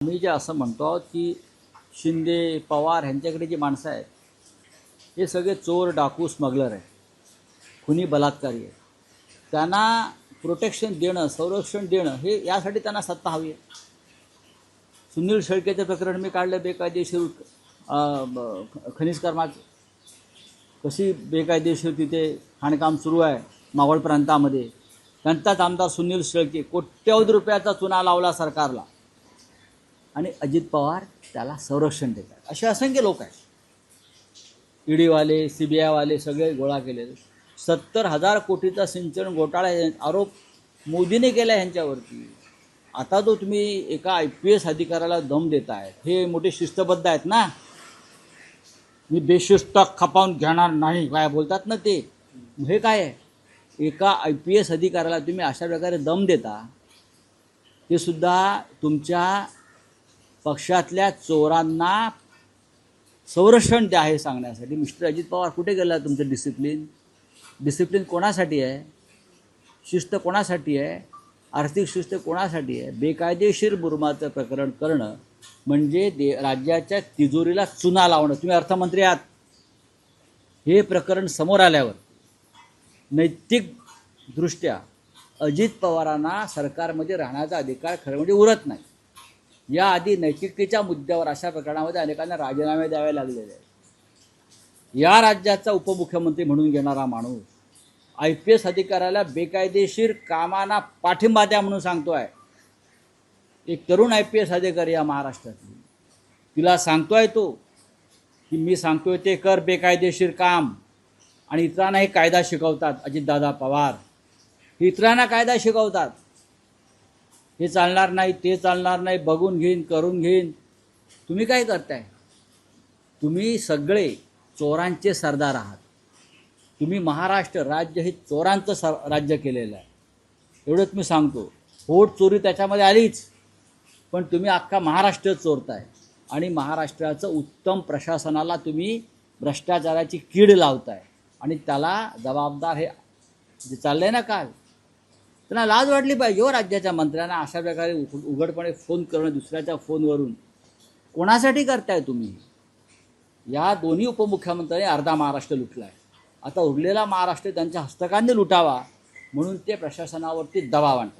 मी जे असं म्हणतो आहोत की शिंदे पवार ह्यांच्याकडे जी माणसं आहेत हे सगळे चोर डाकू स्मगलर आहेत, खुनी बलात्कारी आहेत. त्यांना प्रोटेक्शन देणं, संरक्षण देणं हे यासाठी त्यांना सत्ता हवी आहे. सुनील शेळकेचं प्रकरण मी काढलं, बेकायदेशीर खनिज कर्माचं. कशी बेकायदेशीर तिथे खाणकाम सुरू आहे मावळ प्रांतामध्ये. त्यांचाच आमदार सुनील शेळके कोट्यवधी रुपयाचा चुना लावला सरकारला आणि अजित पवार त्याला संरक्षण देतात. असे असंख्य लोक आहेत. ईडीवाले, CBI वाले सगळे गोळा केले. 70,000 कोटीचा सिंचन घोटाळा आरोप मोदीने केला ह्यांच्यावरती. आता जो तुम्ही एका IPS अधिकाऱ्याला दम देतायत, हे मोठे शिस्तबद्ध आहेत ना. मी बेशिस्त खपावून घेणार नाही काय बोलतात ना ते. हे काय आहे? एका IPS अधिकाऱ्याला तुम्ही अशा प्रकारे दम देता, ते सुद्धा तुमच्या पक्षातल्या चोरांना संरक्षण द्या हे सांगण्यासाठी. मिस्टर अजित पवार कुठे गेला तुमचं डिसिप्लिन? डिसिप्लिन कोणासाठी आहे? शिस्त कोणासाठी आहे? आर्थिक शिस्त कोणासाठी आहे? बेकायदेशीर बुरमाचं प्रकरण करणं म्हणजे राज्याच्या तिजोरीला चुना लावणं. तुम्ही अर्थमंत्री आहात. हे प्रकरण समोर आल्यावर नैतिकदृष्ट्या अजित पवारांना सरकारमध्ये राहण्याचा अधिकार खरं म्हणजे उरत नाही. याआधी नैतिकतेच्या मुद्द्यावर अशा प्रकरणामध्ये अनेकांना राजीनामे द्यावे लागलेले आहेत. या राज्याचा उपमुख्यमंत्री म्हणून घेणारा माणूस IPS अधिकाऱ्याला बेकायदेशीर कामांना पाठिंबा द्या म्हणून सांगतो आहे. एक तरुण IPS अधिकारी या महाराष्ट्रातली, तिला सांगतोय तो की मी सांगतोय ते कर बेकायदेशीर काम, आणि इतरांना हे कायदा शिकवतात. अजितदादा पवार इतरांना कायदा शिकवतात. हे चालणार नाही, ते चालणार नाही, बघून घेईन, करून घेईन. तुम्ही काय करताय? तुम्ही सगळे चोरांचे सरदार आहात. तुम्ही महाराष्ट्र राज्य हे चोरांचं राज्य केलेलं आहे. एवढंच मी सांगतो. पोट चोरी त्याच्यामध्ये आलीच, पण तुम्ही अख्खा महाराष्ट्र चोरताय आणि महाराष्ट्राचं उत्तम प्रशासनाला तुम्ही भ्रष्टाचाराची कीड लावताय. आणि त्याला जबाबदार हे जे चाललंय ना काल, त्यांना लाज वाटली पाहिजे हो राज्याच्या मंत्र्यांना अशा प्रकारे उघडपणे फोन करणं दुसऱ्याच्या फोनवरून. कोणासाठी करताय तुम्ही? या दोन्ही उपमुख्यमंत्र्यांनी अर्धा महाराष्ट्र लुटला आहे. आता उरलेला महाराष्ट्र त्यांच्या हस्तकांनी लुटावा म्हणून ते प्रशासनावरती दबाव आणतात.